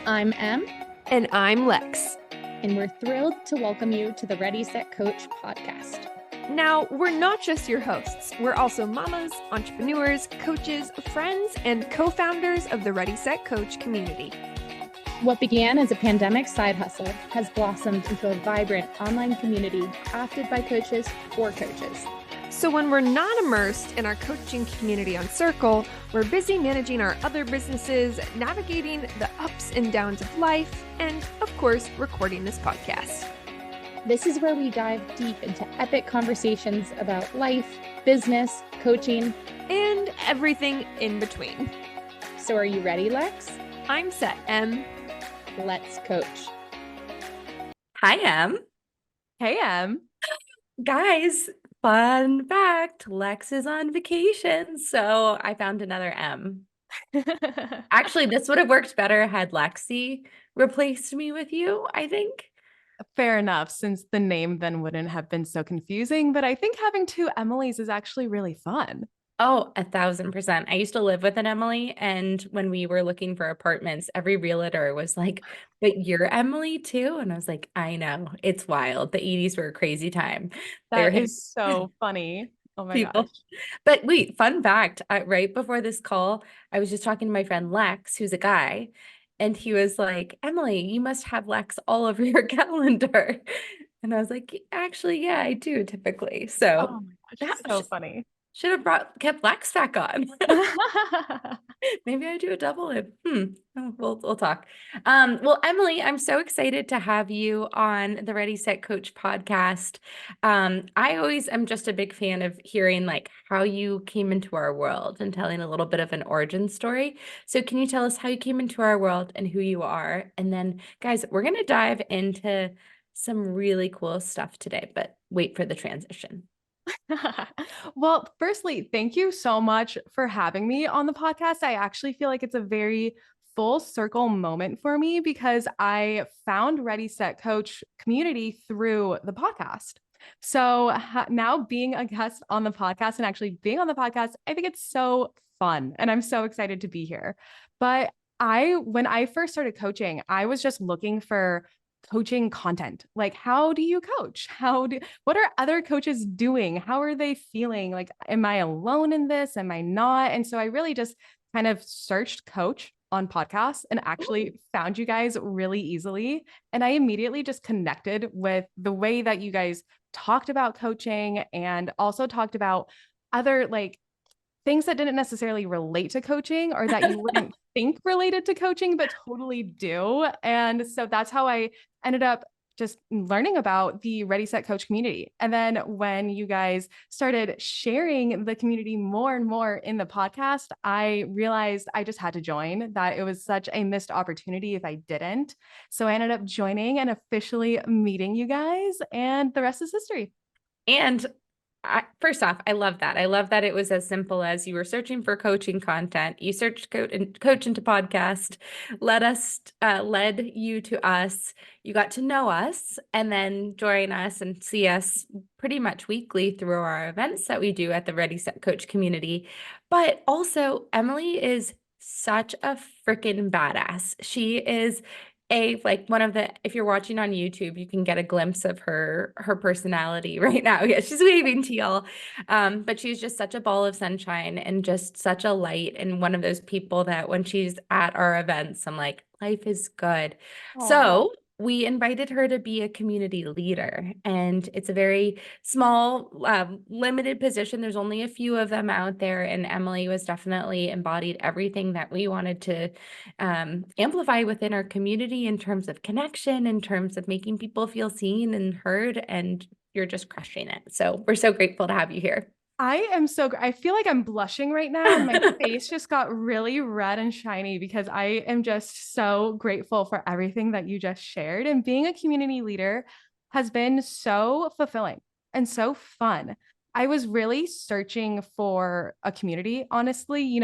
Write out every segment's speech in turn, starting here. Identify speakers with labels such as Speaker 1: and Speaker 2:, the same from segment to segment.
Speaker 1: I'm Em,
Speaker 2: And I'm Lex.
Speaker 1: and we're thrilled to welcome you to the Ready, Set, Coach podcast.
Speaker 2: Now, we're not just your hosts. We're also mamas, entrepreneurs, coaches, friends, and co-founders of the Ready, Set, Coach community.
Speaker 1: What began as a pandemic side hustle has blossomed into a vibrant online community crafted by coaches for coaches.
Speaker 2: So when we're not immersed in our coaching community on Circle, we're busy managing our other businesses, navigating the ups and downs of life, and of course, recording this podcast.
Speaker 1: This is where we dive deep into epic conversations about life, business, coaching,
Speaker 2: and everything in between.
Speaker 1: So are you ready, Lex?
Speaker 2: I'm set, Em.
Speaker 1: Let's coach.
Speaker 3: Hi, Em.
Speaker 2: Hey, Em.
Speaker 3: Guys, fun fact, Lex is on vacation, so I found another M. Actually, this would have worked better had Lexi replaced me with you, I think.
Speaker 4: Fair enough, since the name then wouldn't have been so confusing, but I think having two Emilys is actually really fun.
Speaker 3: Oh, 1,000%. I used to live with an Emily, and when we were looking for apartments, every realtor was like, but you're Emily too? And I was like, I know, it's wild. The 80s were a crazy time.
Speaker 4: That is so funny. Oh my
Speaker 3: People.
Speaker 4: gosh.
Speaker 3: But wait, fun fact, right before this call, I was just talking to my friend Lex, who's a guy, and he was like, Emily, you must have Lex all over your calendar. And I was like, actually, yeah, I do typically.
Speaker 4: Oh
Speaker 3: So
Speaker 4: my gosh,
Speaker 3: that
Speaker 4: so funny.
Speaker 3: should have kept Lex back on. Maybe I do a double it. Oh, we'll talk. Well, Emily, I'm so excited to have you on the Ready Set Coach podcast. I always am just a big fan of hearing like how you came into our world and telling a little bit of an origin story. So can you tell us how you came into our world and who you are? And then, guys, we're gonna dive into some really cool stuff today, but wait for the transition.
Speaker 4: Well, firstly, thank you so much for having me on the podcast. I actually feel like it's a very full circle moment for me because I found Ready Set Coach community through the podcast. So now being a guest on the podcast and actually being on the podcast, I think it's so fun and I'm so excited to be here. But when I first started coaching, I was just looking for coaching content. Like, how do you coach? What are other coaches doing? How are they feeling? Like, am I alone in this? Am I not? And so I really just kind of searched coach on podcasts and actually found you guys really easily. And I immediately just connected with the way that you guys talked about coaching and also talked about other like things that didn't necessarily relate to coaching or that you wouldn't think related to coaching, but totally do. And so that's how I ended up just learning about the Ready Set Coach community. And then when you guys started sharing the community more and more in the podcast, I realized I just had to join, that it was such a missed opportunity if I didn't. So I ended up joining and officially meeting you guys, and the rest is history.
Speaker 3: And first off, I love that. I love that it was as simple as you were searching for coaching content. You searched coach into podcast, led you to us. You got to know us and then join us and see us pretty much weekly through our events that we do at the Ready Set Coach community. But also, Emily is such a freaking badass. She is one of the, if you're watching on YouTube, you can get a glimpse of her personality right now. Yeah, she's waving to y'all. But she's just such a ball of sunshine and just such a light, and one of those people that when she's at our events, I'm like, life is good.
Speaker 4: Aww.
Speaker 3: So we invited her to be a community leader, and it's a very small, limited position. There's only a few of them out there, and Emily was definitely embodied everything that we wanted to amplify within our community in terms of connection, in terms of making people feel seen and heard, and you're just crushing it. So we're so grateful to have you here.
Speaker 4: I feel like I'm blushing right now and my face just got really red and shiny because I am just so grateful for everything that you just shared. And being a community leader has been so fulfilling and so fun. I was really searching for a community, honestly,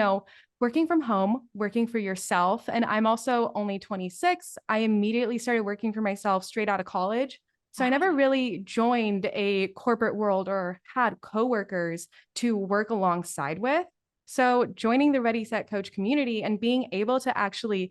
Speaker 4: working from home, working for yourself. And I'm also only 26. I immediately started working for myself straight out of college. So I never really joined a corporate world or had coworkers to work alongside with. So joining the Ready Set Coach community and being able to actually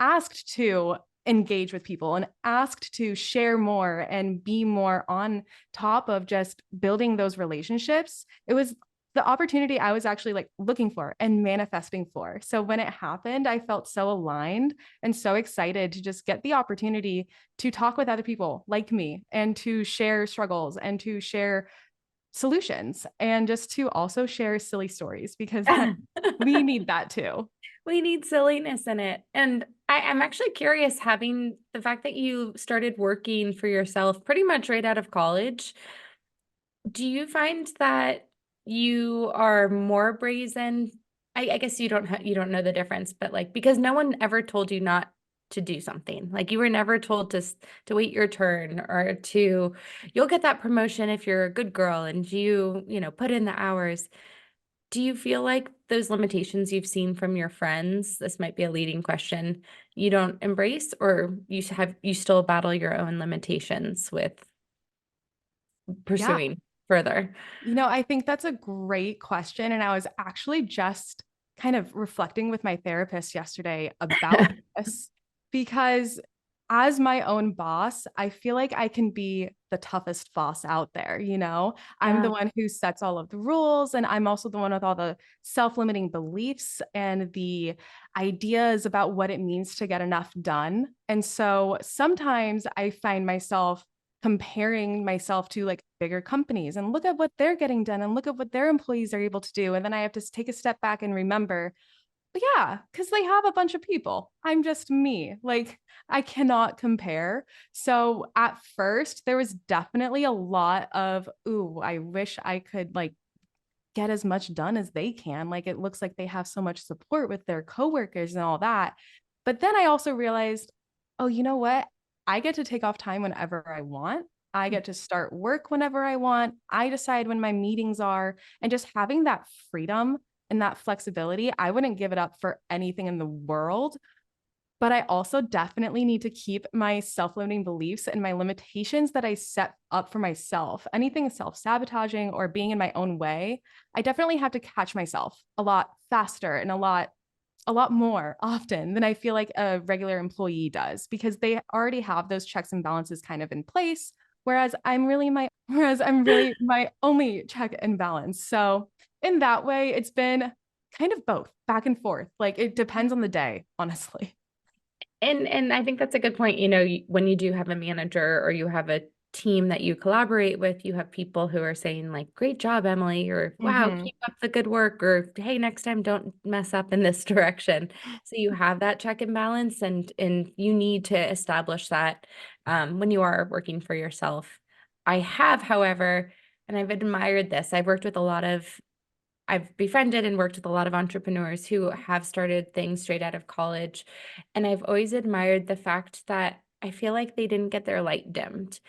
Speaker 4: asked to engage with people and asked to share more and be more on top of just building those relationships. It was the opportunity I was actually like looking for and manifesting for. So when it happened, I felt so aligned and so excited to just get the opportunity to talk with other people like me and to share struggles and to share solutions and just to also share silly stories because we need that too.
Speaker 3: We need silliness in it. And I'm actually curious, having the fact that you started working for yourself pretty much right out of college, do you find that you are more brazen? I guess you don't know the difference, but like, because no one ever told you not to do something. Like, you were never told to wait your turn, or to, you'll get that promotion if you're a good girl and you know, put in the hours. Do you feel like those limitations you've seen from your friends, this might be a leading question, you don't embrace, or you still battle your own limitations with
Speaker 4: Yeah.
Speaker 3: pursuing further?
Speaker 4: I think that's a great question. And I was actually just kind of reflecting with my therapist yesterday about this because as my own boss, I feel like I can be the toughest boss out there. I'm
Speaker 3: Yeah.
Speaker 4: the one who sets all of the rules, and I'm also the one with all the self-limiting beliefs and the ideas about what it means to get enough done. And so sometimes I find myself comparing myself to like bigger companies and look at what they're getting done and look at what their employees are able to do. And then I have to take a step back and remember, but yeah, because they have a bunch of people. I'm just me. Like, I cannot compare. So at first, there was definitely a lot of, ooh, I wish I could like get as much done as they can. Like, it looks like they have so much support with their coworkers and all that. But then I also realized, oh, you know what? I get to take off time whenever I want. I get to start work whenever I want. I decide when my meetings are. And just having that freedom and that flexibility, I wouldn't give it up for anything in the world. But I also definitely need to keep my self-limiting beliefs and my limitations that I set up for myself. Anything self-sabotaging or being in my own way, I definitely have to catch myself a lot faster and a lot more often than I feel like a regular employee does, because they already have those checks and balances kind of in place. Whereas I'm really my only check and balance. So in that way, it's been kind of both back and forth. Like, it depends on the day, honestly.
Speaker 3: And I think that's a good point. You know, when you do have a manager or you have a team that you collaborate with, you have people who are saying like, "Great job, Emily," or "Wow,
Speaker 4: Mhm.
Speaker 3: keep up the good work," or "Hey, next time don't mess up in this direction." So you have that check and balance, and you need to establish that when you are working for yourself. I have, however, and I've admired this. I've befriended and worked with a lot of entrepreneurs who have started things straight out of college. And I've always admired the fact that I feel like they didn't get their light dimmed.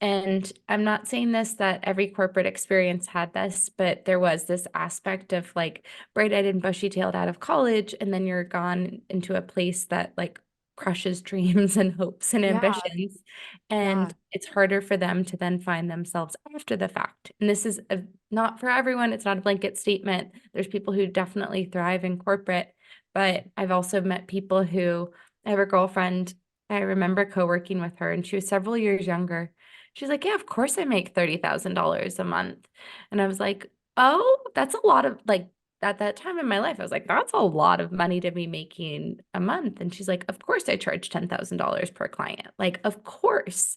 Speaker 3: And I'm not saying this that every corporate experience had this, but there was this aspect of like bright-eyed and bushy-tailed out of college, and then you're gone into a place that like crushes dreams and hopes and
Speaker 4: Yeah,
Speaker 3: ambitions.
Speaker 4: yeah.
Speaker 3: And it's harder for them to then find themselves after the fact. And this is not for everyone. It's not a blanket statement. There's people who definitely thrive in corporate, but I've also met people who, I have a girlfriend, I remember co-working with her, and she was several years younger. She's like, "Yeah, of course I make $30,000 a month." And I was like, "Oh, that's a lot of like," at that time in my life, I was like, "That's a lot of money to be making a month." And she's like, "Of course I charge $10,000 per client. Like, of course."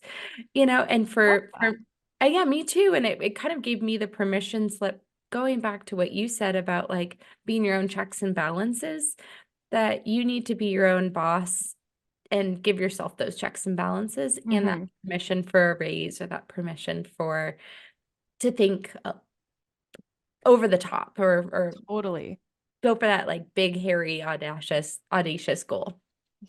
Speaker 3: You know, and
Speaker 4: Love
Speaker 3: for
Speaker 4: that.
Speaker 3: yeah, me too. And it kind of gave me the permission slip, going back to what you said about like being your own checks and balances, that you need to be your own boss and give yourself those checks and balances, and that
Speaker 4: Mhm.
Speaker 3: permission for a raise, or that permission for to think over the top, or
Speaker 4: Totally.
Speaker 3: go for that like big, hairy, audacious goal.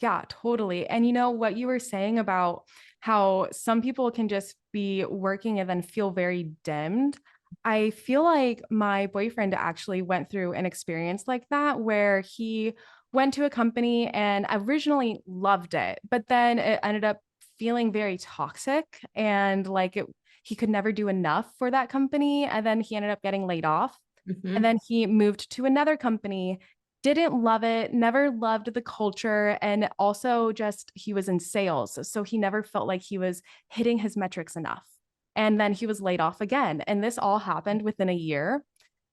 Speaker 4: Yeah, totally. And what you were saying about how some people can just be working and then feel very dimmed. I feel like my boyfriend actually went through an experience like that where he went to a company and originally loved it, but then it ended up feeling very toxic and like he could never do enough for that company. And then he ended up getting laid off. And
Speaker 3: Mhm.
Speaker 4: then he moved to another company, didn't love it, never loved the culture, and also just he was in sales. So he never felt like he was hitting his metrics enough. And then he was laid off again. And this all happened within a year.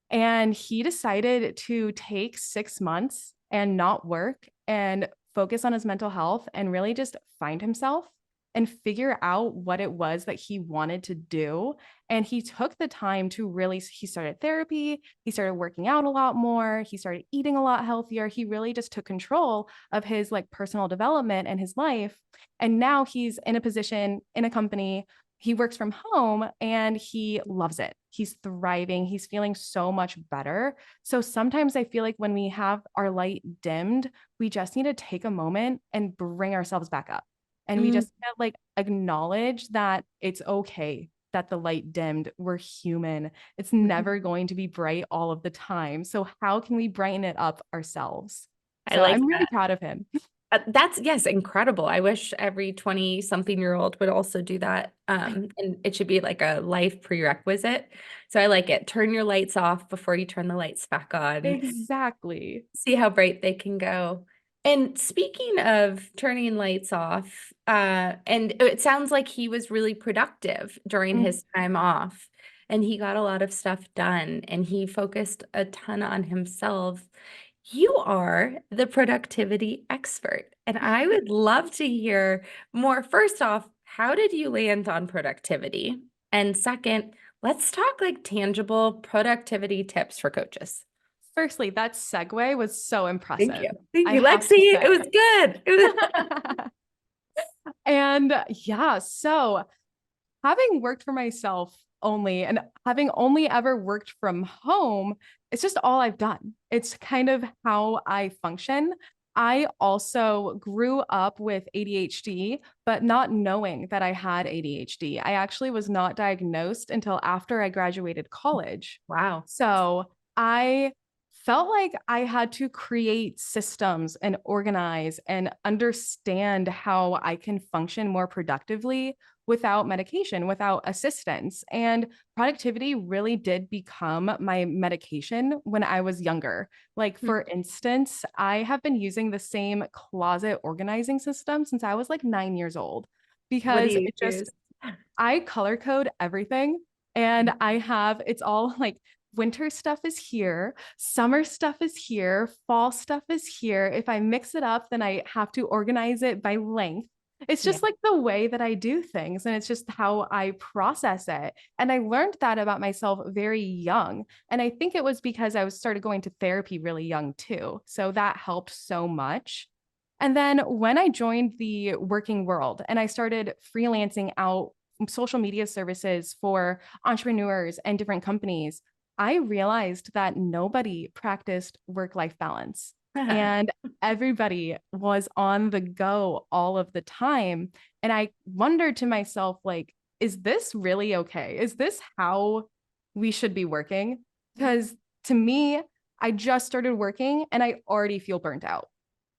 Speaker 4: And he decided to take 6 months and not work and focus on his mental health and really just find himself and figure out what it was that he wanted to do. And he took the time to really, he started therapy, he started working out a lot more, he started eating a lot healthier. He really just took control of his like personal development and his life. And now he's in a position in a company. He works from home and he loves it. He's thriving. He's feeling so much better. So sometimes I feel like when we have our light dimmed, we just need to take a moment and bring ourselves back up. And we
Speaker 3: Mm,
Speaker 4: just kind of like acknowledge that it's okay that the light dimmed. We're human. It's
Speaker 3: mhm.
Speaker 4: never going to be bright all of the time. So how can we brighten it up ourselves?
Speaker 3: I
Speaker 4: So
Speaker 3: like
Speaker 4: I'm really
Speaker 3: that.
Speaker 4: proud of him.
Speaker 3: That's yes, incredible. I wish every 20 something year old would also do that. And it should be like a life prerequisite. So I like it. Turn your lights off before you turn the lights back on.
Speaker 4: Exactly.
Speaker 3: See how bright they can go. And speaking of turning lights off, and it sounds like he was really productive during
Speaker 4: Mm.
Speaker 3: his time off, and he got a lot of stuff done, and he focused a ton on himself. You are the productivity expert, and I would love to hear more. First off, how did you land on productivity? And second, let's talk like tangible productivity tips for coaches.
Speaker 4: Firstly, that segue was so
Speaker 3: Thank
Speaker 4: impressive.
Speaker 3: you. Thank
Speaker 4: I
Speaker 3: you,
Speaker 4: have
Speaker 3: Lexi.
Speaker 4: to
Speaker 3: It was
Speaker 4: say.
Speaker 3: good. It was
Speaker 4: And yeah, so having worked for myself only and having only ever worked from home, it's just all I've done. It's kind of how I function. I also grew up with ADHD, but not knowing that I had ADHD. I actually was not diagnosed until after I graduated college.
Speaker 3: wow.
Speaker 4: So I felt like I had to create systems and organize and understand how I can function more productively without medication, without assistance. And productivity really did become my medication when I was younger. Like,
Speaker 3: Hmm.
Speaker 4: for instance, I have been using the same closet organizing system since I was like 9 years old
Speaker 3: What do
Speaker 4: because
Speaker 3: you
Speaker 4: it just,
Speaker 3: use?
Speaker 4: I color code everything. And I have, it's all like winter stuff is here, summer stuff is here, fall stuff is here. If I mix it up, then I have to organize it by length. It's
Speaker 3: Yeah.
Speaker 4: just like the way that I do things, and it's just how I process it. And I learned that about myself very young. And I think it was because I was started going to therapy really young too. So that helped so much. And then when I joined the working world and I started freelancing out social media services for entrepreneurs and different companies, I realized that nobody practiced work life balance and everybody was on the go all of the time. And I wondered to myself, like, is this really okay? Is this how we should be working? Because to me, I just started working and I already feel burnt out.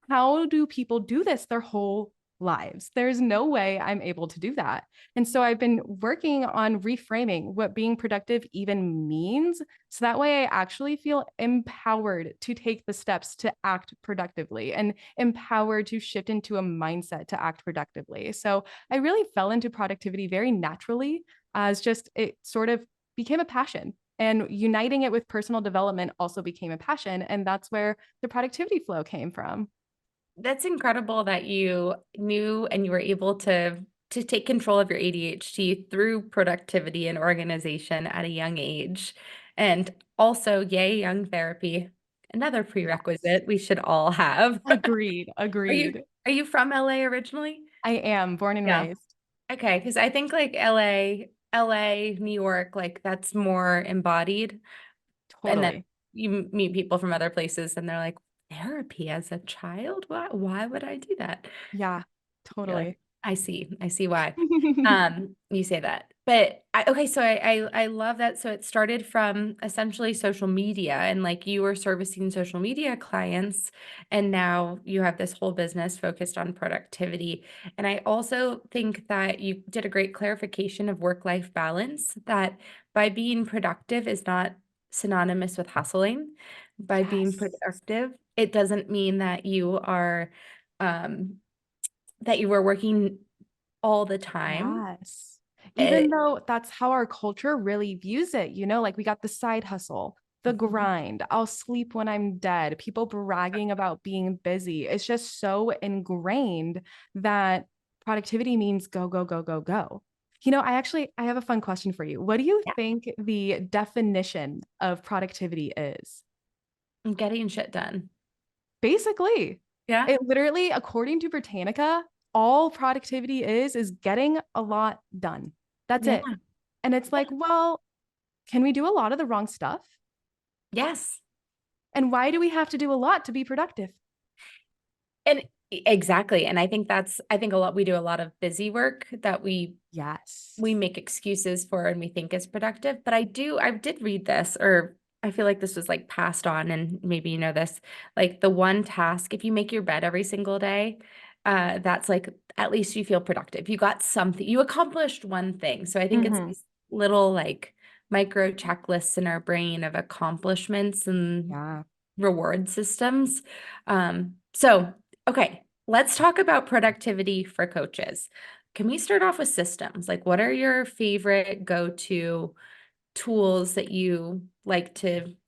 Speaker 4: How do people do this their whole lives? There's no way I'm able to do that. And so I've been working on reframing what being productive even means. So that way I actually feel empowered to take the steps to act productively and empowered to shift into a mindset to act productively. So I really fell into productivity very naturally as just it sort of became a passion. And uniting it with personal development also became a passion. And that's where the productivity flow came from.
Speaker 3: That's incredible that you knew and you were able to take control of your ADHD through productivity and organization at a young age. And also, yay, young therapy. Another
Speaker 4: Yes.
Speaker 3: prerequisite we should all have.
Speaker 4: Agreed.
Speaker 3: Are you
Speaker 4: Agreed.
Speaker 3: are you from LA originally?
Speaker 4: I am born and
Speaker 3: Yeah.
Speaker 4: raised.
Speaker 3: Okay, because I think like LA, New York, like that's more embodied. And then
Speaker 4: Totally.
Speaker 3: you meet people from other places and they're like, therapy as a child? Why would I do that?
Speaker 4: Yeah,
Speaker 3: You're like,
Speaker 4: totally.
Speaker 3: I see why. You say that. But okay, so I love that. So it started from essentially social media and like you were servicing social media clients, and now you have this whole business focused on productivity. And I also think that you did a great clarification of work-life balance, that by being productive is not synonymous with hustling. By being
Speaker 4: Yes.
Speaker 3: productive It doesn't mean that you are that you were working all the time.
Speaker 4: Yes. Even
Speaker 3: It,
Speaker 4: though that's how our culture really views it, like we got the side hustle, the grind, I'll sleep when I'm dead, people bragging about being busy. It's just so ingrained that productivity means go, go, go, go, go. I have a fun question for you. What do you
Speaker 3: yeah,
Speaker 4: think the definition of productivity is?
Speaker 3: I'm getting shit done.
Speaker 4: Basically,
Speaker 3: Yeah.
Speaker 4: it literally, according to Britannica, all productivity is getting a lot done. That's
Speaker 3: Yeah.
Speaker 4: it. And it's like, well, can we do a lot of the wrong stuff?
Speaker 3: Yes.
Speaker 4: And why do we have to do a lot to be productive?
Speaker 3: And exactly. And I think we do a lot of busy work that
Speaker 4: Yes.
Speaker 3: we make excuses for and we think is productive. But I did read this, or I feel like this was like passed on, and maybe you know this, like the one task, if you make your bed every single day, that's like, at least you feel productive. You got something, you accomplished one thing. So I think it's
Speaker 4: Hmm.
Speaker 3: these little like micro checklists in our brain of accomplishments and
Speaker 4: Yeah.
Speaker 3: reward systems. So, okay, let's talk about productivity for coaches. Can we start off with systems? Like, what are your favorite go-to tools that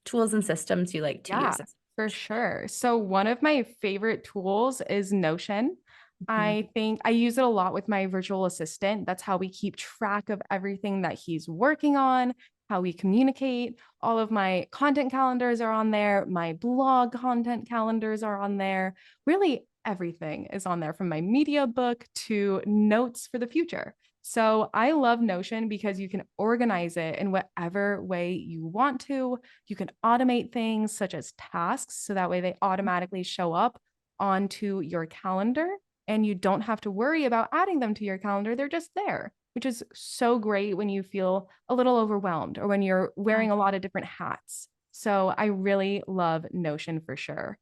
Speaker 3: tools and systems you like to
Speaker 4: Yeah,
Speaker 3: use?
Speaker 4: for sure. So one of my favorite tools is Notion.
Speaker 3: Mhm.
Speaker 4: I think I use it a lot with my virtual assistant. That's how we keep track of everything that he's working on, how we communicate. All of my content calendars are on there. My blog content calendars are on there. Really, everything is on there from my media book to notes for the future. So I love Notion because you can organize it in whatever way you want to. You can automate things such as tasks so that way they automatically show up onto your calendar and you don't have to worry about adding them to your calendar. They're just there, which is so great when you feel a little overwhelmed or when you're
Speaker 3: Yeah,
Speaker 4: wearing a lot of different hats. So I really love Notion for sure.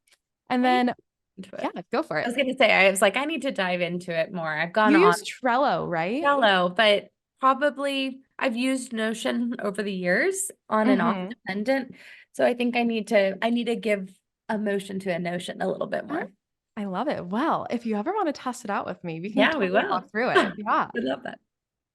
Speaker 4: And
Speaker 3: I need to
Speaker 4: then,
Speaker 3: get into
Speaker 4: yeah,
Speaker 3: it.
Speaker 4: go for
Speaker 3: I
Speaker 4: it.
Speaker 3: was gonna say, I was like, I need to dive into it more. I've gone
Speaker 4: You
Speaker 3: on
Speaker 4: use Trello, right?
Speaker 3: Trello, but probably I've used Notion over the years on and off
Speaker 4: Mm-hmm.
Speaker 3: dependent. So I think I need to give a motion to a Notion a little bit more.
Speaker 4: I love it. Well, if you ever want to test it out with me, we can
Speaker 3: Yeah, we
Speaker 4: totally
Speaker 3: will.
Speaker 4: walk through it.
Speaker 3: I
Speaker 4: Yeah.
Speaker 3: love that.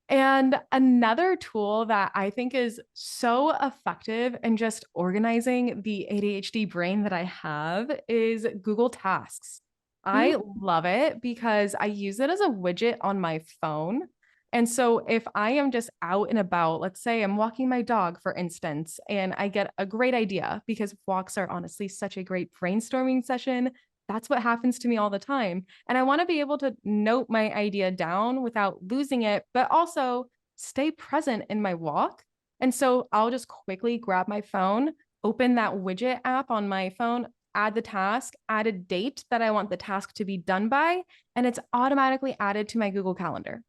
Speaker 4: And another tool that I think is so effective in just organizing the ADHD brain that I have is Google Tasks. I
Speaker 3: Mm,
Speaker 4: love it because I use it as a widget on my phone. And so if I am just out and about, let's say I'm walking my dog, for instance, and I get a great idea because walks are honestly such a great brainstorming session. That's what happens to me all the time. And I want to be able to note my idea down without losing it, but also stay present in my walk. And so I'll just quickly grab my phone, open that widget app on my phone, add the task, add a date that I want the task to be done by, and it's automatically added to my Google Calendar.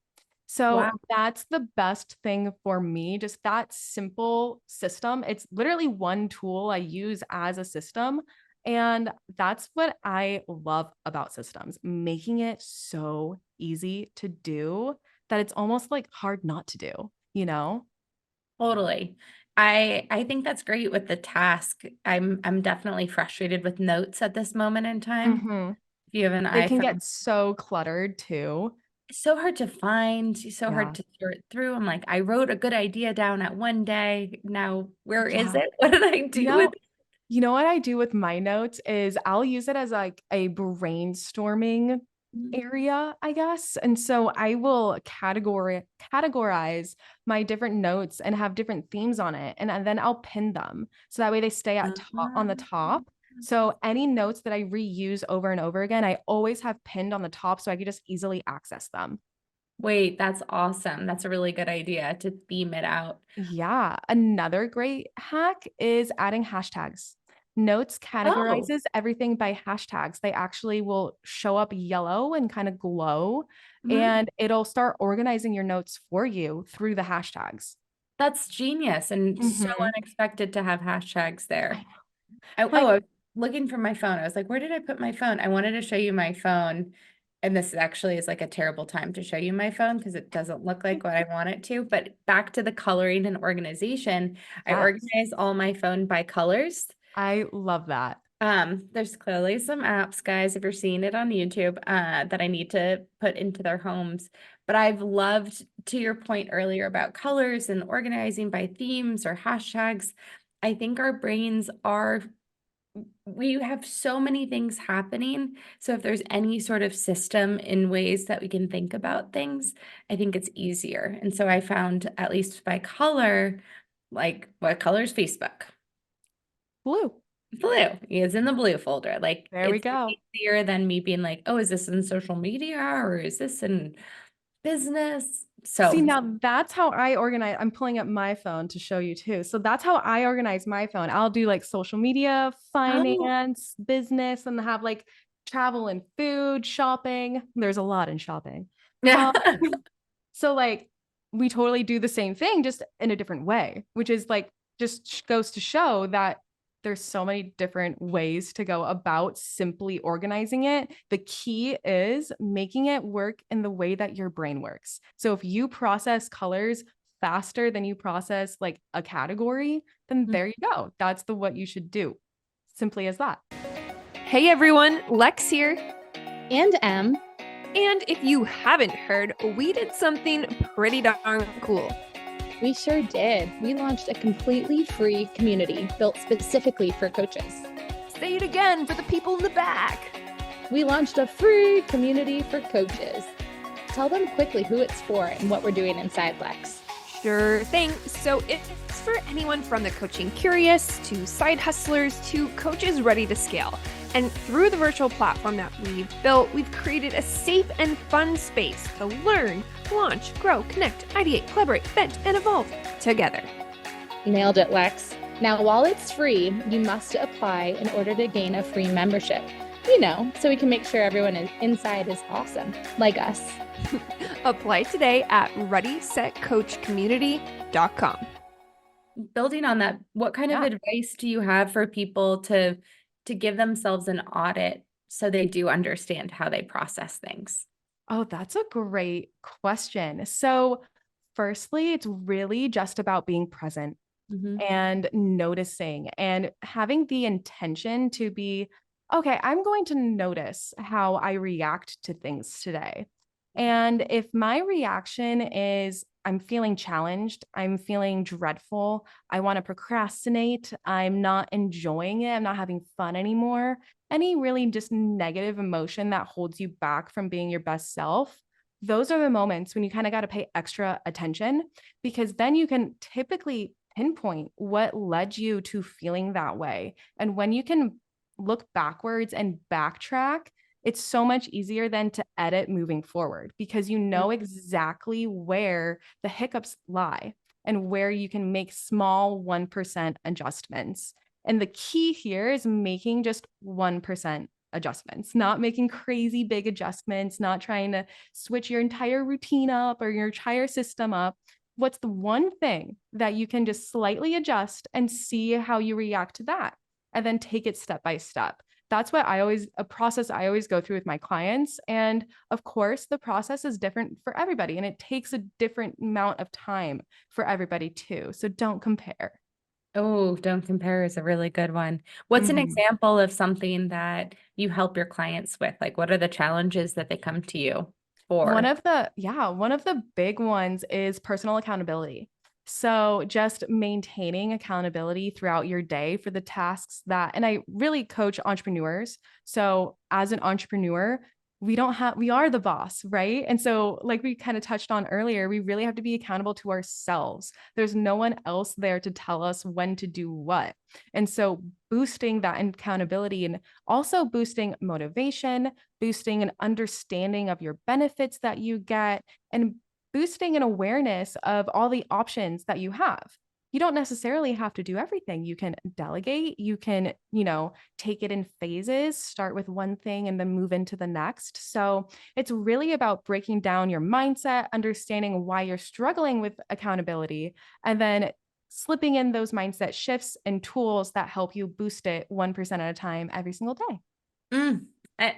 Speaker 4: So
Speaker 3: wow.
Speaker 4: that's the best thing for me, just that simple system. It's literally one tool I use as a system. And that's what I love about systems, making it so easy to do that it's almost like hard not to do, you know?
Speaker 3: Totally. I think that's great with the task. I'm definitely frustrated with notes at this moment in time.
Speaker 4: Hmm.
Speaker 3: If you have an
Speaker 4: They can
Speaker 3: iPhone,
Speaker 4: get so cluttered too.
Speaker 3: it's so hard to find, it's so hard
Speaker 4: Yeah.
Speaker 3: to sort through. I'm like, I wrote a good idea down at one day. Now, where is
Speaker 4: Yeah.
Speaker 3: it? What did I
Speaker 4: You
Speaker 3: do with
Speaker 4: know, you know what I do with my notes is I'll use it as like a brainstorming
Speaker 3: it?
Speaker 4: area, I guess. And so I will categorize my different notes and have different themes on it. And then I'll pin them. So that way they stay at on the top. So any notes that I reuse over and over again, I always have pinned on the top so I could just easily access them.
Speaker 3: Wait, that's awesome. That's a really good idea to theme it out.
Speaker 4: Yeah. Another great hack is adding hashtags. Notes
Speaker 3: Oh,
Speaker 4: categorizes everything by hashtags. They actually will show up yellow and kind of glow,
Speaker 3: mhm.
Speaker 4: and it'll start organizing your notes for you through the hashtags.
Speaker 3: That's genius and so
Speaker 4: Hmm.
Speaker 3: unexpected to have hashtags
Speaker 4: I
Speaker 3: there.
Speaker 4: know.
Speaker 3: I
Speaker 4: Like,
Speaker 3: was looking for my phone. I was like, where did I put my phone? I wanted to show you my phone. And this actually is like a terrible time to show you my phone because it doesn't look like what I want it to. But back to the coloring and organization, I
Speaker 4: yes,
Speaker 3: organize all my phone by colors.
Speaker 4: I love that.
Speaker 3: There's clearly some apps, guys, if you're seeing it on YouTube, that I need to put into their homes. But I've loved, to your point earlier about colors and organizing by themes or hashtags. I think our brains are, we have so many things happening. So if there's any sort of system in ways that we can think about things, I think it's easier. And so I found, at least by color, like what color is Facebook?
Speaker 4: Blue.
Speaker 3: Blue is in the blue folder. Like
Speaker 4: There we
Speaker 3: it's
Speaker 4: go.
Speaker 3: easier than me being like, oh, is this in social media or is this in business?
Speaker 4: See,
Speaker 3: So,
Speaker 4: now that's how I organize. I'm pulling up my phone to show you too. So that's how I organize my phone. I'll do like social media,
Speaker 3: oh,
Speaker 4: finance, business, and have like travel and food, shopping. There's a lot in shopping.
Speaker 3: yeah.
Speaker 4: Um, so like we totally do the same thing, just in a different way, which is like just goes to show that there's so many different ways to go about simply organizing it. The key is making it work in the way that your brain works. So if you process colors faster than you process like a category, then there you go. That's what you should do. Simply as that.
Speaker 2: Hey everyone, Lex here.
Speaker 1: And Em,
Speaker 2: And if you haven't heard, we did something pretty darn cool.
Speaker 1: we sure did. We launched a completely free community built specifically for coaches.
Speaker 2: Say it again for the people in the back.
Speaker 1: We launched a free community for coaches. Tell them quickly who it's for and what we're doing inside Lex.
Speaker 2: Sure thing. So it's for anyone from the coaching curious to side hustlers to coaches ready to scale. And through the virtual platform that we've built, we've created a safe and fun space to learn, launch, grow, connect, ideate, collaborate, vent, and evolve together.
Speaker 1: Nailed it, Lex. Now, while it's free, you must apply in order to gain a free membership. You know, so we can make sure everyone inside is awesome, like us.
Speaker 2: Apply today at readysetcoachcommunity.com.
Speaker 3: Building on that, what kind of advice do you have for people to give themselves an audit so they do understand how they process things?
Speaker 4: Oh, that's a great question. So, firstly, it's really just about being present and noticing and having the intention to be, okay, I'm going to notice how I react to things today. And if my reaction is, I'm feeling challenged, I'm feeling dreadful, I want to procrastinate, I'm not enjoying it, I'm not having fun anymore, any really just negative emotion that holds you back from being your best self, those are the moments when you kind of got to pay extra attention, because then you can typically pinpoint what led you to feeling that way. And when you can look backwards and backtrack, it's so much easier than to edit moving forward, because you know exactly where the hiccups lie and where you can make small 1% adjustments. And the key here is making just 1% adjustments, not making crazy big adjustments, not trying to switch your entire routine up or your entire system up. What's the one thing that you can just slightly adjust and see how you react to that? And then take it step by step. That's what a process I always go through with my clients. And of course, the process is different for everybody, and it takes a different amount of time for everybody too. So don't compare.
Speaker 3: Oh, don't compare is a really good one. What's an example of something that you help your clients with? Like, what are the challenges that they come to you for?
Speaker 4: One of the big ones is personal accountability. So just maintaining accountability throughout your day for the tasks and I really coach entrepreneurs. So as an entrepreneur, we are the boss, right? And so like we kind of touched on earlier, we really have to be accountable to ourselves. There's no one else there to tell us when to do what. And so boosting that accountability and also boosting motivation, boosting an understanding of your benefits that you get, and boosting an awareness of all the options that you have. You don't necessarily have to do everything. You can delegate, you can, take it in phases, start with one thing and then move into the next. So it's really about breaking down your mindset, understanding why you're struggling with accountability, and then slipping in those mindset shifts and tools that help you boost it 1% at a time every single day.
Speaker 3: And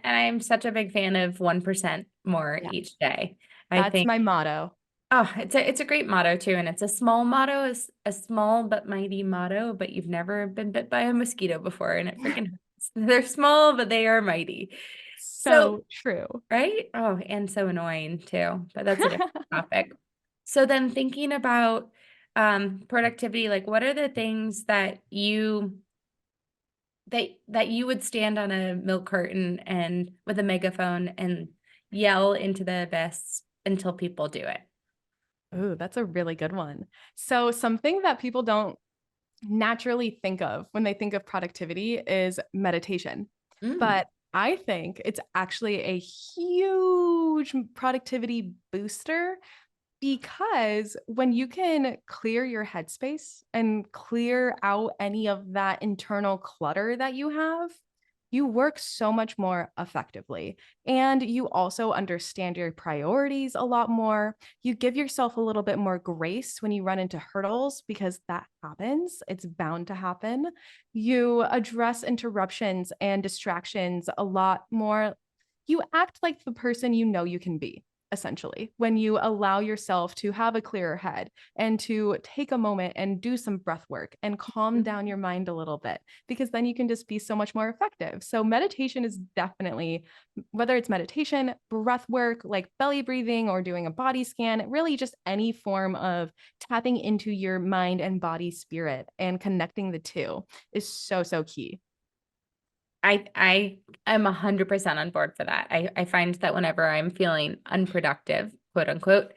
Speaker 3: I'm such a big fan of 1% more each day. I
Speaker 4: That's
Speaker 3: think
Speaker 4: my motto.
Speaker 3: Oh, it's a great motto too, and it's a small motto, is a small but mighty motto. But you've never been bit by a mosquito before, and it freaking hurts. They're small, but they are mighty. So,
Speaker 4: So true.
Speaker 3: right? Oh, and so annoying too, but that's a different topic. So then thinking about productivity, like what are the things that you would stand on a milk carton and with a megaphone and yell into the abyss until people do it?
Speaker 4: Ooh, that's a really good one. So something that people don't naturally think of when they think of productivity is meditation.
Speaker 3: Mm.
Speaker 4: But I think it's actually a huge productivity booster because when you can clear your headspace and clear out any of that internal clutter that you have, you work so much more effectively. And you also understand your priorities a lot more. You give yourself a little bit more grace when you run into hurdles because that happens. It's bound to happen. You address interruptions and distractions a lot more. You act like the person you know you can be, essentially, when you allow yourself to have a clearer head and to take a moment and do some breath work and calm down your mind a little bit, because then you can just be so much more effective. So, meditation is definitely, whether it's meditation, breath work, like belly breathing or doing a body scan, really just any form of tapping into your mind and body spirit and connecting the two is so, so key.
Speaker 3: I am 100% on board for that. I find that whenever I'm feeling unproductive, quote unquote,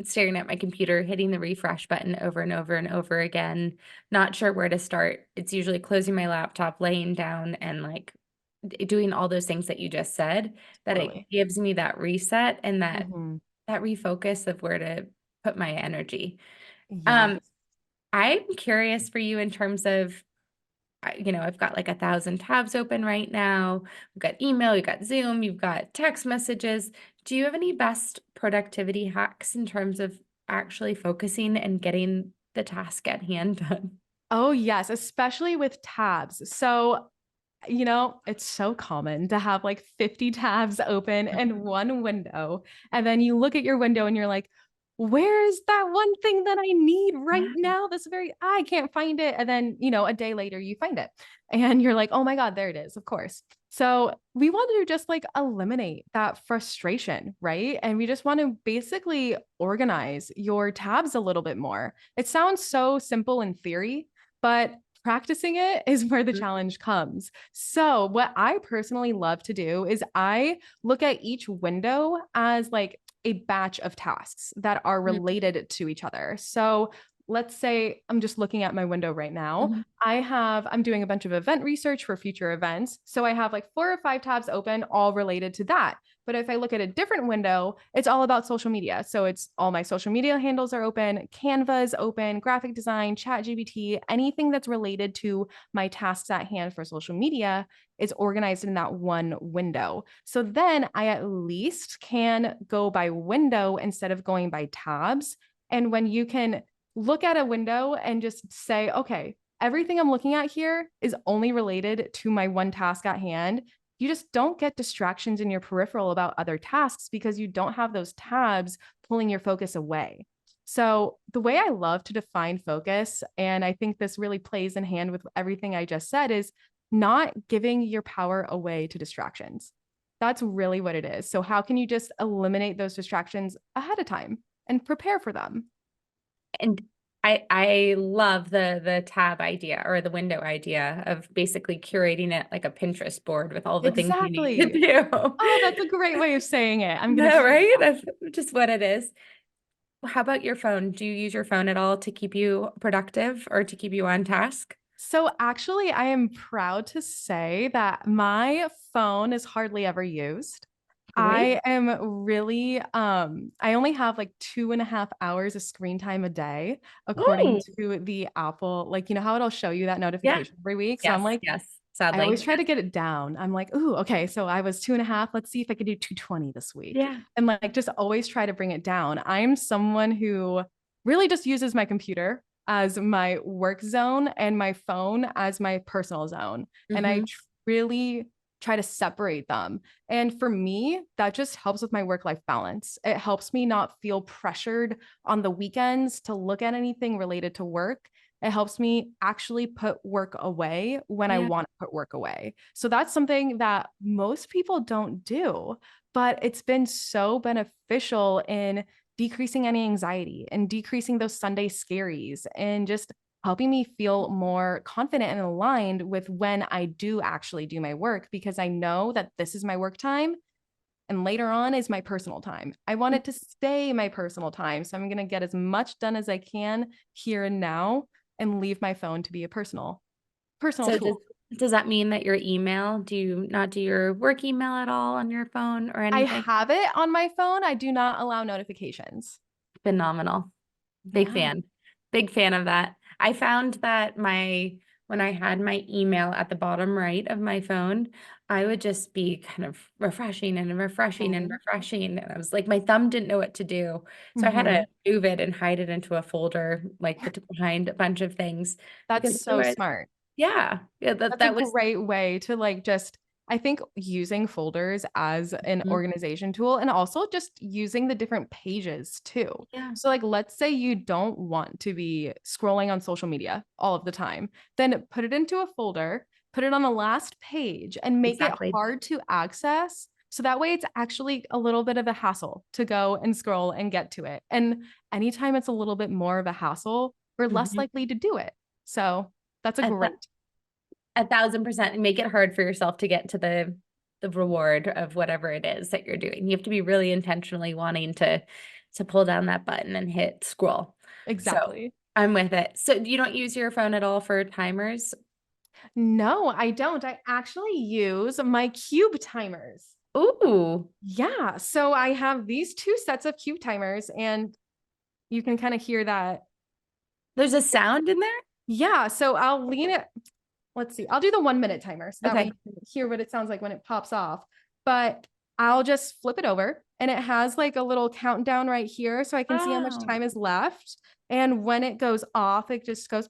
Speaker 3: staring at my computer, hitting the refresh button over and over and over again, not sure where to start. It's usually closing my laptop, laying down, and like doing all those things that you just said, that it
Speaker 4: Totally.
Speaker 3: gives me that reset and
Speaker 4: Mhm.
Speaker 3: that refocus of where to put my energy.
Speaker 4: Yes.
Speaker 3: Um, I'm curious for you in terms of I've got like 1,000 tabs open right now. We've got email, you've got Zoom, you've got text messages. Do you have any best productivity hacks in terms of actually focusing and getting the task at hand done?
Speaker 4: Oh, yes, especially with tabs. So, it's so common to have like 50 tabs open in one window. And then you look at your window and you're like, where is that one thing that I need right now? I can't find it. And then, a day later you find it and you're like, oh my God, there it is, of course. So we want to just like eliminate that frustration, right? And we just want to basically organize your tabs a little bit more. It sounds so simple in theory, but practicing it is where the challenge comes. So, what I personally love to do is I look at each window as like a batch of tasks that are
Speaker 3: Mhm,
Speaker 4: related to each other. So, let's say I'm just looking at my window right now.
Speaker 3: mhm,
Speaker 4: I'm doing a bunch of event research for future events. So, I have like 4 or 5 tabs open, all related to that. But if I look at a different window, it's all about social media. So it's all my social media handles are open, Canva is open, graphic design, chat GPT, anything that's related to my tasks at hand for social media is organized in that one window. So then I at least can go by window instead of going by tabs. And when you can look at a window and just say, okay, everything I'm looking at here is only related to my one task at hand, you just don't get distractions in your peripheral about other tasks because you don't have those tabs pulling your focus away. So, the way I love to define focus, and I think this really plays in hand with everything I just said, is not giving your power away to distractions. That's really what it is. So, how can you just eliminate those distractions ahead of time and prepare for them?
Speaker 3: And I love the tab idea or the window idea of basically curating it like a Pinterest board with all the things you need to
Speaker 4: Exactly.
Speaker 3: do.
Speaker 4: Oh, that's a great way of saying it. I'm going to
Speaker 3: No,
Speaker 4: steal
Speaker 3: right?
Speaker 4: that.
Speaker 3: That's just what it is. How about your phone? Do you use your phone at all to keep you productive or to keep you on task?
Speaker 4: So actually, I am proud to say that my phone is hardly ever used.
Speaker 3: Great.
Speaker 4: I am really, I only have like 2.5 hours of screen time a day, according
Speaker 3: Oh,
Speaker 4: to the Apple, like, how it'll show you that
Speaker 3: yeah.
Speaker 4: notification every week. So I'm
Speaker 3: Yes,
Speaker 4: like,
Speaker 3: yes.
Speaker 4: I always
Speaker 3: Sadly.
Speaker 4: try to get it down. I'm like, ooh, okay. So I was 2.5. Let's see if I could do 220 this week.
Speaker 3: Yeah.
Speaker 4: And like just always try to bring it down. I'm someone who really just uses my computer as my work zone and my phone as my personal zone. And I
Speaker 3: Hmm.
Speaker 4: really try to separate them. And for me, that just helps with my work-life balance. It helps me not feel pressured on the weekends to look at anything related to work It helps me actually put work away when I
Speaker 3: Yeah.
Speaker 4: want to put work away. So that's something that most people don't do, but it's been so beneficial in decreasing any anxiety and decreasing those Sunday scaries and just helping me feel more confident and aligned with when I do actually do my work, because I know that this is my work time and later on is my personal time. I want it to stay my personal time. So I'm going to get as much done as I can here and now and leave my phone to be a personal
Speaker 3: So
Speaker 4: tool.
Speaker 3: does that mean that your email, do you not do your work email at all on your phone or
Speaker 4: I
Speaker 3: anything?
Speaker 4: have it on my phone. I do not allow notifications.
Speaker 3: Phenomenal. Big fan. Big fan of that. I found that when I had my email at the bottom right of my phone, I would just be kind of refreshing and refreshing and
Speaker 4: Mhm.
Speaker 3: refreshing. And I was like, my thumb didn't know what to do. So I had to
Speaker 4: Mhm.
Speaker 3: move it and hide it into a folder, like behind a bunch of things. Because
Speaker 4: That's so
Speaker 3: otherwise,
Speaker 4: smart.
Speaker 3: yeah,
Speaker 4: That's a
Speaker 3: that was,
Speaker 4: great way to like just, I think using folders as an
Speaker 3: Mhm.
Speaker 4: organization tool and also just using the different pages too.
Speaker 3: Yeah,
Speaker 4: So like let's say you don't want to be scrolling on social media all of the time, then put it into a folder, put it on the last page and make it
Speaker 3: exactly.
Speaker 4: hard to access. So that way it's actually a little bit of a hassle to go and scroll and get to it. And anytime it's a little bit more of a hassle, we're less
Speaker 3: Mhm.
Speaker 4: likely to do it. So that's a
Speaker 3: At the,
Speaker 4: great.
Speaker 3: 1,000%, and make it hard for yourself to get to the reward of whatever it is that you're doing. You have to be really intentionally wanting to pull down that button and hit scroll. So
Speaker 4: Exactly.
Speaker 3: I'm with it. So you don't use your phone at all for timers?
Speaker 4: No, I don't. I actually use my cube timers.
Speaker 3: Ooh,
Speaker 4: Yeah. So I have these two sets of cube timers, and you can kind of hear that.
Speaker 3: there's a sound in there?
Speaker 4: Yeah. So I'll lean it. Let's see. I'll do the 1 minute timer so that way
Speaker 3: Okay.
Speaker 4: you can hear what it sounds like when it pops off. But I'll just flip it over and it has like a little countdown right here so I can see how much
Speaker 3: Wow.
Speaker 4: time is left. And when it goes off, it just goes.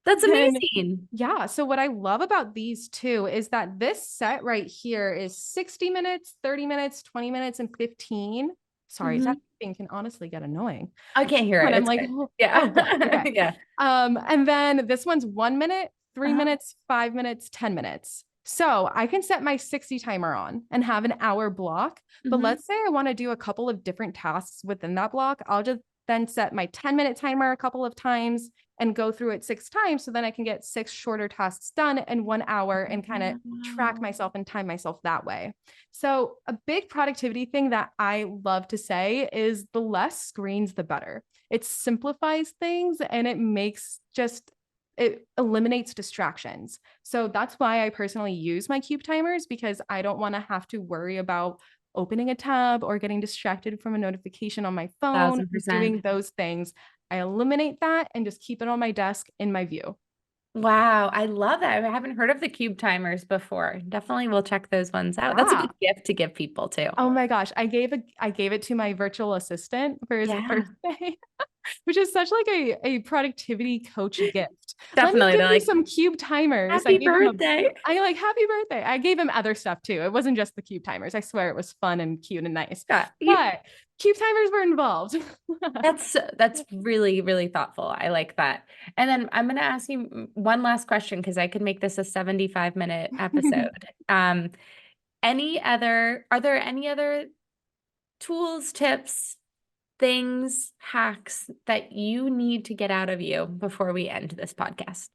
Speaker 3: That's
Speaker 4: And
Speaker 3: amazing.
Speaker 4: yeah. So what I love about these two is that this set right here is 60 minutes, 30 minutes, 20 minutes, and 15. Sorry, that
Speaker 3: Mhm.
Speaker 4: thing can honestly get annoying
Speaker 3: I can't hear
Speaker 4: when
Speaker 3: it.
Speaker 4: I'm
Speaker 3: It's
Speaker 4: like,
Speaker 3: good.
Speaker 4: oh, good.
Speaker 3: Yeah.
Speaker 4: Okay.
Speaker 3: Yeah.
Speaker 4: And then this one's 1 minute, 3
Speaker 3: Uh-huh.
Speaker 4: minutes, 5 minutes, 10 minutes. So I can set my 60 timer on and have an hour block. But
Speaker 3: Mhm.
Speaker 4: let's say I want to do a couple of different tasks within that block. I'll just then set my 10-minute timer a couple of times and go through it 6 times. So then I can get 6 shorter tasks done in 1 hour and kind of track
Speaker 3: Wow.
Speaker 4: myself and time myself that way. So a big productivity thing that I love to say is the less screens, the better. It simplifies things and it eliminates distractions. So that's why I personally use my cube timers, because I don't want to have to worry about opening a tab or getting distracted from a notification on my phone, doing
Speaker 3: 1,000%.
Speaker 4: those things. I eliminate that and just keep it on my desk in my view.
Speaker 3: Wow, I love that. I haven't heard of the cube timers before. Definitely will check those ones out. That's a
Speaker 4: Yeah.
Speaker 3: good gift to give people too.
Speaker 4: Oh my gosh. I gave it to my virtual assistant for his
Speaker 3: Yeah,
Speaker 4: birthday. Which is such like a productivity coach gift. Let me
Speaker 3: definitely.
Speaker 4: give
Speaker 3: They're
Speaker 4: you
Speaker 3: like,
Speaker 4: some cube timers.
Speaker 3: happy birthday.
Speaker 4: I like happy birthday. I gave him other stuff too. It wasn't just the cube timers. I swear it was fun and cute and nice.
Speaker 3: Yeah,
Speaker 4: But cube timers were involved.
Speaker 3: that's really, really thoughtful. I like that. And then I'm going to ask you one last question because I could make this a 75-minute episode. Are there any other tools, tips, things, hacks that you need to get out of you before we end this podcast?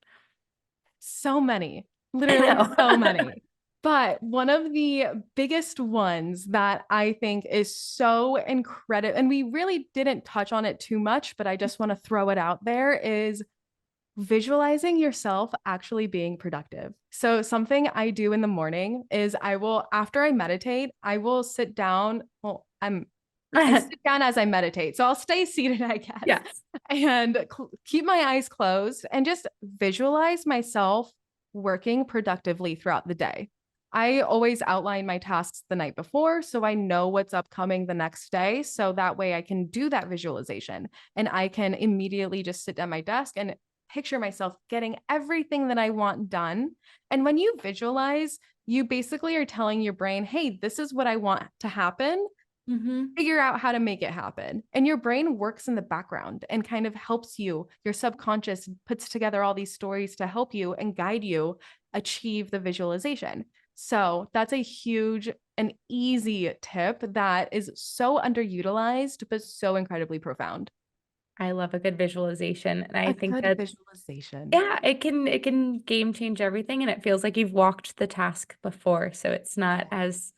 Speaker 4: So many,
Speaker 3: I
Speaker 4: literally
Speaker 3: know.
Speaker 4: so many. But one of the biggest ones that I think is so incredible, and we really didn't touch on it too much, but I just want to throw it out there, is visualizing yourself actually being productive. So something I do in the morning is after I meditate, I will sit down. Well, I sit down as I meditate. So I'll stay seated, I guess,
Speaker 3: Yes.
Speaker 4: and keep my eyes closed and just visualize myself working productively throughout the day. I always outline my tasks the night before so I know what's upcoming the next day. So that way I can do that visualization and I can immediately just sit at my desk and picture myself getting everything that I want done. And when you visualize, you basically are telling your brain, hey, this is what I want to happen. figure out how to make it happen. And your brain works in the background and kind of helps you. Your subconscious puts together all these stories to help you and guide you achieve the visualization. So that's a huge and easy tip that is so underutilized, but so incredibly profound.
Speaker 3: I love a good visualization. And I
Speaker 4: A
Speaker 3: think
Speaker 4: good
Speaker 3: that,
Speaker 4: visualization.
Speaker 3: yeah, it can game change everything. And it feels like you've walked the task before. So it's not as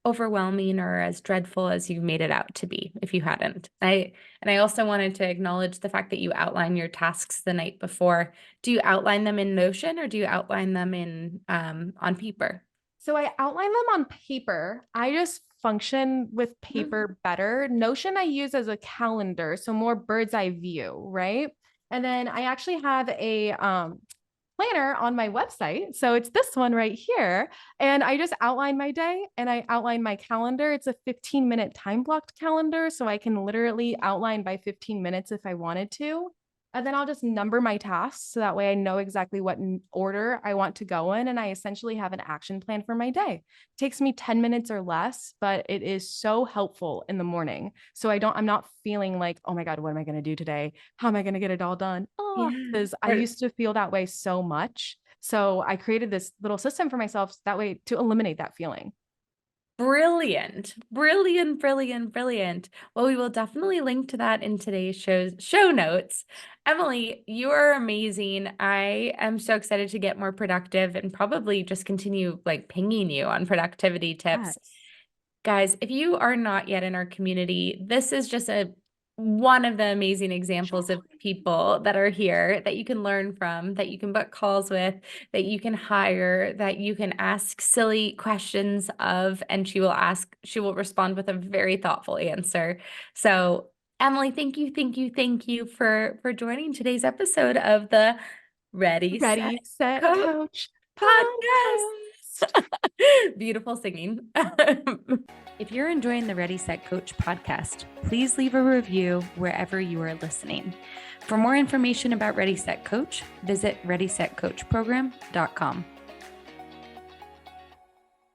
Speaker 3: overwhelming or as dreadful as you made it out to be if you hadn't. And I also wanted to acknowledge the fact that you outline your tasks the night before. Do you outline them in Notion or do you outline them in on paper?
Speaker 4: So I outline them on paper. I just function with paper better. Notion I use as a calendar, so more bird's eye view, right? And then I actually have a planner on my website. So it's this one right here. And I just outline my day and I outline my calendar. It's a 15-minute time blocked calendar. So I can literally outline by 15 minutes if I wanted to. And then I'll just number my tasks. So that way I know exactly what order I want to go in. And I essentially have an action plan for my day. It takes me 10 minutes or less, but it is so helpful in the morning. So I'm not feeling like, oh my God, what am I going to do today? How am I going to get it all done? Oh, because I used to feel that way so much. So I created this little system for myself that way to eliminate that feeling.
Speaker 3: Brilliant. Brilliant, brilliant, brilliant. Well, we will definitely link to that in today's show notes. Emily, you are amazing. I am so excited to get more productive and probably just continue like pinging you on productivity tips.
Speaker 4: Yes.
Speaker 3: Guys, if you are not yet in our community, this is just one of the amazing examples of people that are here that you can learn from, that you can book calls with, that you can hire, that you can ask silly questions of, and she will respond with a very thoughtful answer. So Emily, thank you for joining today's episode of the Ready,
Speaker 4: Set, Coach
Speaker 3: podcast. Beautiful singing. If you're enjoying the Ready, Set, Coach podcast, please leave a review wherever you are listening. For more information about Ready, Set, Coach, visit readysetcoachprogram.com.